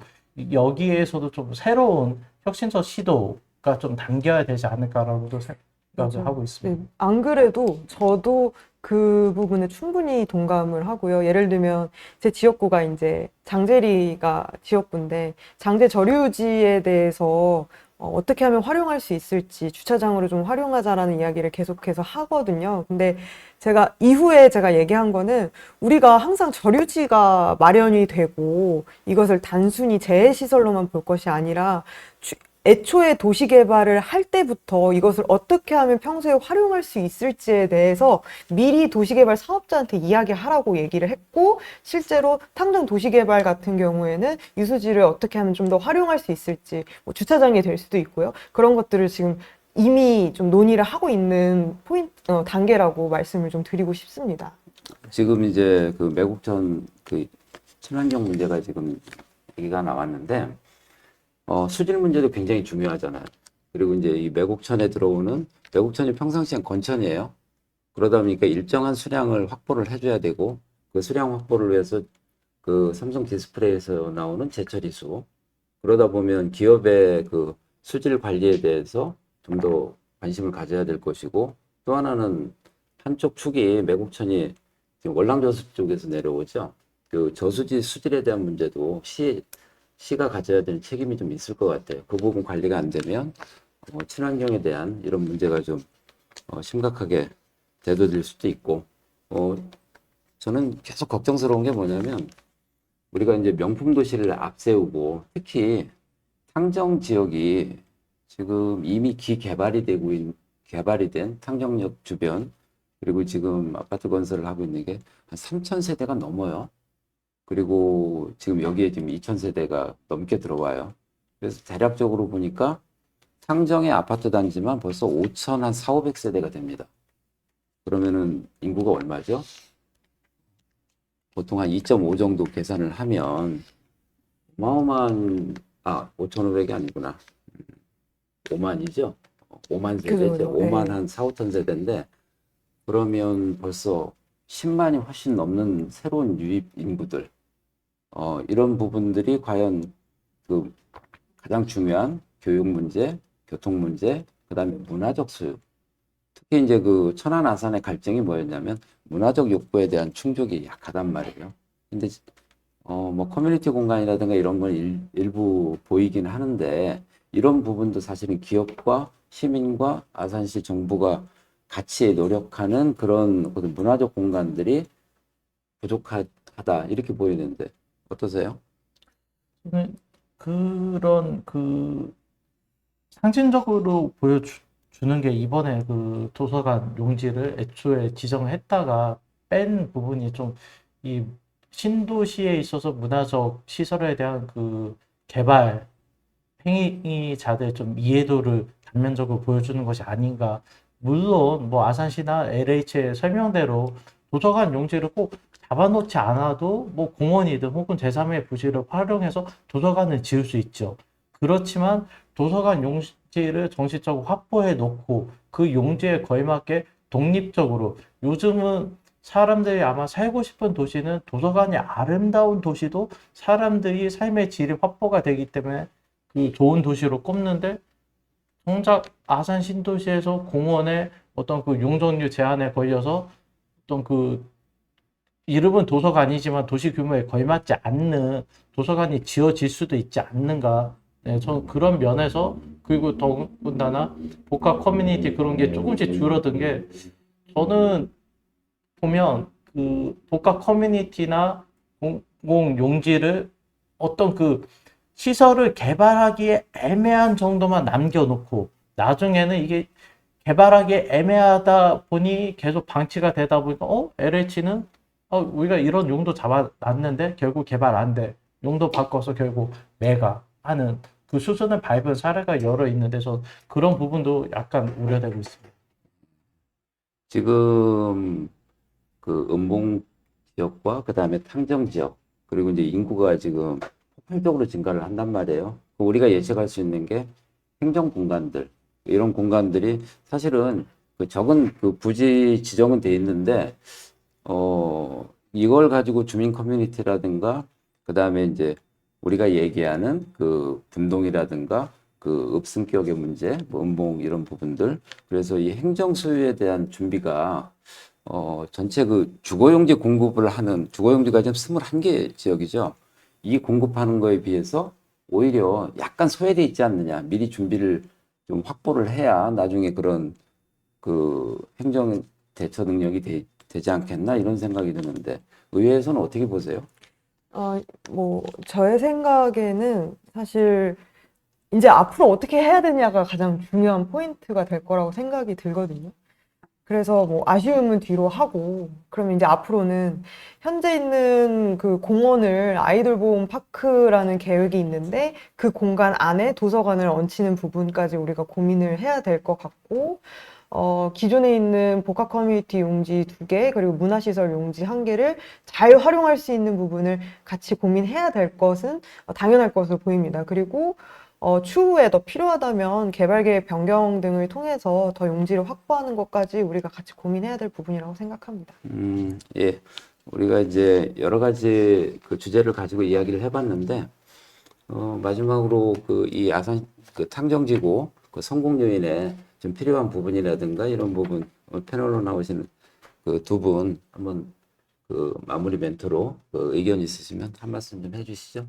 여기에서도 좀 새로운 혁신적 시도가 좀 담겨야 되지 않을까라고도 생각을 맞아요. 하고 네, 있습니다. 안 그래도 저도 그 부분에 충분히 동감을 하고요. 예를 들면 제 지역구가 이제 장제리가 지역구인데 장제 저류지에 대해서 어떻게 하면 활용할 수 있을지 주차장으로 좀 활용하자라는 이야기를 계속해서 하거든요. 근데 제가 이후에 제가 얘기한 거는 우리가 항상 저류지가 마련이 되고 이것을 단순히 재해시설로만 볼 것이 아니라 애초에 도시 개발을 할 때부터 이것을 어떻게 하면 평소에 활용할 수 있을지에 대해서 미리 도시개발 사업자한테 이야기하라고 얘기를 했고, 실제로 탕정 도시개발 같은 경우에는 유수지를 어떻게 하면 좀 더 활용할 수 있을지, 뭐 주차장이 될 수도 있고요. 그런 것들을 지금 이미 좀 논의를 하고 있는 단계라고 말씀을 좀 드리고 싶습니다. 지금 이제 그 매국천 그 친환경 문제가 지금 얘기가 나왔는데, 수질 문제도 굉장히 중요하잖아요. 그리고 이제 이 매국천에 들어오는, 매국천이 평상시엔 건천이에요. 그러다 보니까 일정한 수량을 확보를 해줘야 되고, 그 수량 확보를 위해서 그 삼성 디스플레이에서 나오는 제처리수, 그러다 보면 기업의 그 수질 관리에 대해서 좀 더 관심을 가져야 될 것이고, 또 하나는 한쪽 축이 매국천이 지금 월남저수 쪽에서 내려오죠. 그 저수지 수질에 대한 문제도 시가 가져야 되는 책임이 좀 있을 것 같아요. 그 부분 관리가 안 되면 친환경에 대한 이런 문제가 좀 심각하게 대두될 수도 있고, 저는 계속 걱정스러운 게 뭐냐면 우리가 이제 명품 도시를 앞세우고 특히 탕정 지역이 지금 이미 개발이 된 탕정역 주변, 그리고 지금 아파트 건설을 하고 있는 게 한 3,000세대가 넘어요. 그리고 지금 여기에 지금 2,000세대가 넘게 들어와요. 그래서 대략적으로 보니까 탕정의 아파트 단지만 벌써 5,000, 한 4, 500세대가 됩니다. 그러면은 인구가 얼마죠? 보통 한 2.5 정도 계산을 하면 어마어마한, 5,500이 아니구나. 5만이죠? 5만 세대죠. 그죠, 5만 네. 한 4, 5천 세대인데, 그러면 벌써 10만이 훨씬 넘는 새로운 유입 인구들. 이런 부분들이 과연 그 가장 중요한 교육 문제, 교통 문제, 그다음에 문화적 수요. 특히 이제 그 천안 아산의 갈증이 뭐였냐면 문화적 욕구에 대한 충족이 약하단 말이에요. 근데 뭐 커뮤니티 공간이라든가 이런 건 일부 보이긴 하는데 이런 부분도 사실은 기업과 시민과 아산시 정부가 같이 노력하는 그런 문화적 공간들이 부족하다 이렇게 보이는데 어떠세요? 저는 그런 그 상징적으로 보여주는 게 이번에 그 도서관 용지를 애초에 지정했다가 뺀 부분이 좀 이 신도시에 있어서 문화적 시설에 대한 그 개발 행위자들의 좀 이해도를 단면적으로 보여주는 것이 아닌가. 물론 뭐 아산시나 LH의 설명대로 도서관 용지를 꼭 잡아놓지 않아도 뭐 공원이든 혹은 제3의 부지를 활용해서 도서관을 지을 수 있죠. 그렇지만 도서관 용지를 정식적으로 확보해 놓고 그 용지에 걸맞게 독립적으로 요즘은 사람들이 아마 살고 싶은 도시는 도서관이 아름다운 도시도 사람들이 삶의 질이 확보가 되기 때문에 그 좋은 도시로 꼽는데 정작 아산 신도시에서 공원에 어떤 그 용적률 제한에 걸려서 어떤 그 이름은 도서관이지만 도시 규모에 거의 맞지 않는 도서관이 지어질 수도 있지 않는가. 네, 저는 그런 면에서 그리고 더군다나 복합 커뮤니티 그런 게 조금씩 줄어든 게 저는 보면 그 복합 커뮤니티나 공공 용지를 어떤 그 시설을 개발하기에 애매한 정도만 남겨놓고 나중에는 이게 개발하기에 애매하다 보니 계속 방치가 되다 보니까 LH는 우리가 이런 용도 잡아놨는데 결국 개발 안 돼. 용도 바꿔서 결국 매가 하는 그 수순을 밟은 사례가 여러 있는데 저 그런 부분도 약간 우려되고 있습니다. 지금 그 음봉 지역과 그다음에 탕정 지역 그리고 이제 인구가 지금 폭발적으로 증가를 한단 말이에요. 우리가 예측할 수 있는 게 행정 공간들 이런 공간들이 사실은 그 적은 그 부지 지정은 돼 있는데 이걸 가지고 주민 커뮤니티라든가 그다음에 이제 우리가 얘기하는 그 분동이라든가 그 읍승격의 문제, 뭐 음봉 이런 부분들 그래서 이 행정 소유에 대한 준비가 전체 그 주거용지 공급을 하는 주거용지가 지금 21개 지역이죠. 이 공급하는 거에 비해서 오히려 약간 소외돼 있지 않느냐. 미리 준비를 좀 확보를 해야 나중에 그런 그 행정 대처 능력이 되지 않겠나 이런 생각이 드는데 의회에서는 어떻게 보세요? 뭐, 저의 생각에는 사실 이제 앞으로 어떻게 해야 되냐가 가장 중요한 포인트가 될 거라고 생각이 들거든요. 그래서 뭐 아쉬움은 뒤로 하고, 그럼 이제 앞으로는 현재 있는 그 공원을 아이돌 보험 파크라는 계획이 있는데 그 공간 안에 도서관을 얹히는 부분까지 우리가 고민을 해야 될 것 같고, 기존에 있는 복합 커뮤니티 용지 2개, 그리고 문화시설 용지 1개를 잘 활용할 수 있는 부분을 같이 고민해야 될 것은 당연할 것으로 보입니다. 그리고 추후에 더 필요하다면 개발계획 변경 등을 통해서 더 용지를 확보하는 것까지 우리가 같이 고민해야 될 부분이라고 생각합니다. 예. 우리가 이제 여러 가지 그 주제를 가지고 이야기를 해봤는데, 마지막으로 그 이 아산 그 탕정지구 그 성공 요인에 좀 필요한 부분이라든가 이런 부분 패널로 나오시는 그 두 분 한번 그 마무리 멘트로 그 의견 있으시면 한 말씀 좀 해주시죠.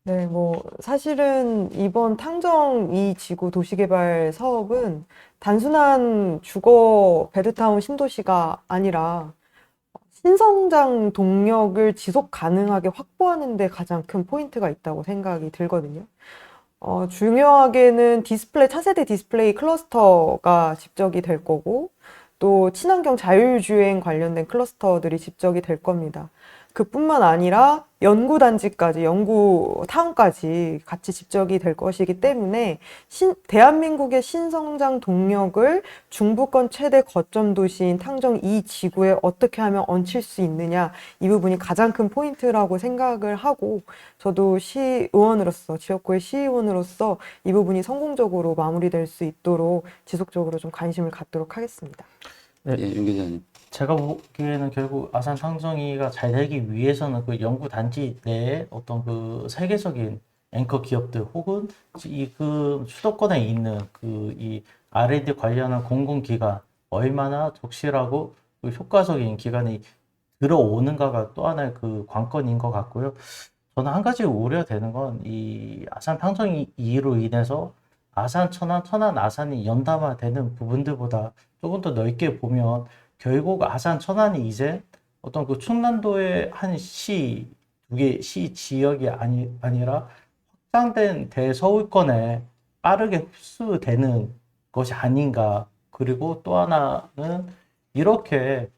네, 뭐 사실은 이번 탕정 2 지구 도시개발 사업은 단순한 주거 베드타운 신도시가 아니라 신성장 동력을 지속 가능하게 확보하는 데 가장 큰 포인트가 있다고 생각이 들거든요. 중요하게는 차세대 디스플레이 클러스터가 집적이 될 거고, 또 친환경 자율주행 관련된 클러스터들이 집적이 될 겁니다. 그뿐만 아니라 연구단지까지, 연구타운까지 같이 집적이 될 것이기 때문에 대한민국의 신성장 동력을 중부권 최대 거점 도시인 탕정 2 지구에 어떻게 하면 얹힐 수 있느냐, 이 부분이 가장 큰 포인트라고 생각을 하고, 저도 시의원으로서, 지역구의 시의원으로서 이 부분이 성공적으로 마무리될 수 있도록 지속적으로 좀 관심을 갖도록 하겠습니다. 네. 예, 윤 기자님. 제가 보기에는 결국 아산 탕정이가 잘 되기 위해서는 그 연구 단지 내에 어떤 그 세계적인 앵커 기업들 혹은 이 그 수도권에 있는 그 이 R&D 관련한 공공기관 얼마나 적실하고 그 효과적인 기관이 들어오는가가 또 하나의 그 관건인 것 같고요. 저는 한 가지 우려되는 건 이 아산 탕정이 이로 인해서 아산, 천안, 아산이 연담화되는 부분들보다 조금 더 넓게 보면 결국 아산, 천안이 이제 어떤 그 충남도의 한 시, 2개 시 지역이 아니라 확장된 대서울권에 빠르게 흡수되는 것이 아닌가. 그리고 또 하나는 이렇게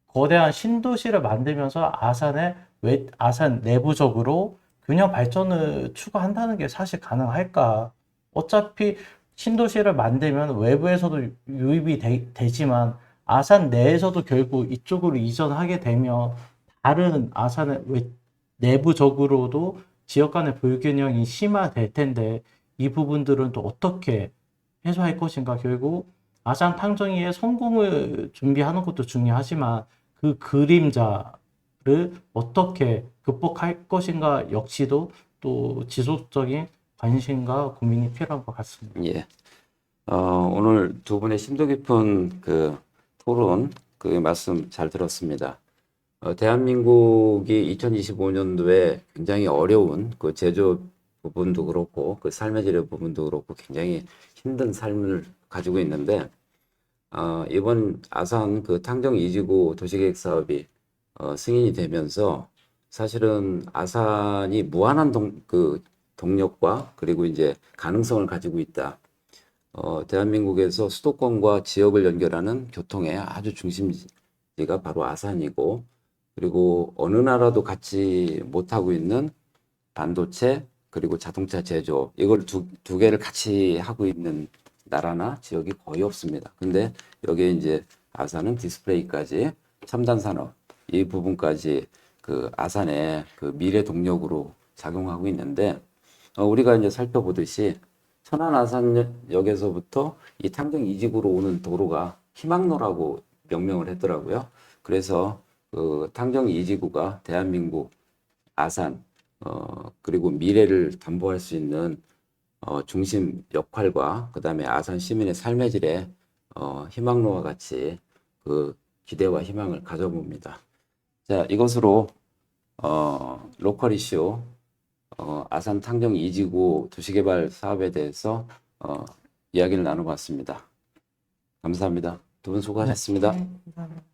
거대한 신도시를 만들면서 아산 내부적으로 균형 발전을 추구한다는 게 사실 가능할까? 어차피 신도시를 만들면 외부에서도 유입이 되지만 아산 내에서도 결국 이쪽으로 이전하게 되면 다른 아산의 내부적으로도 지역 간의 불균형이 심화될 텐데 이 부분들은 또 어떻게 해소할 것인가. 결국 아산 탕정이의 성공을 준비하는 것도 중요하지만 그 그림자를 어떻게 극복할 것인가 역시도 또 지속적인 관심과 고민이 필요한 것 같습니다. 예. 오늘 두 분의 심도 깊은 그 토론, 그 말씀 잘 들었습니다. 대한민국이 2025년도에 굉장히 어려운 그 제조 부분도 그렇고, 그 삶의 질 부분도 그렇고, 굉장히 힘든 삶을 가지고 있는데, 이번 아산 그 탕정 2지구 도시계획 사업이 승인이 되면서 사실은 아산이 무한한 동력과 그리고 이제 가능성을 가지고 있다. 대한민국에서 수도권과 지역을 연결하는 교통의 아주 중심지가 바로 아산이고, 그리고 어느 나라도 갖지 못하고 있는 반도체, 그리고 자동차 제조, 이걸 두 개를 같이 하고 있는 나라나 지역이 거의 없습니다. 근데 여기에 이제 아산은 디스플레이까지 첨단 산업, 이 부분까지 그 아산의 그 미래 동력으로 작용하고 있는데, 우리가 이제 살펴보듯이 천안 아산역에서부터 이 탕정 이직으로 오는 도로가 희망로라고 명명을 했더라고요. 그래서 그 탕정 이지구가 대한민국 아산 그리고 미래를 담보할 수 있는 중심 역할과 그다음에 아산 시민의 삶의 질에 희망로와 같이 그 기대와 희망을 가져봅니다. 자, 이것으로 로컬 이슈 아산 탕정 이지구 도시개발 사업에 대해서 이야기를 나눠봤습니다. 감사합니다. 두 분 수고하셨습니다. 네, 감사합니다.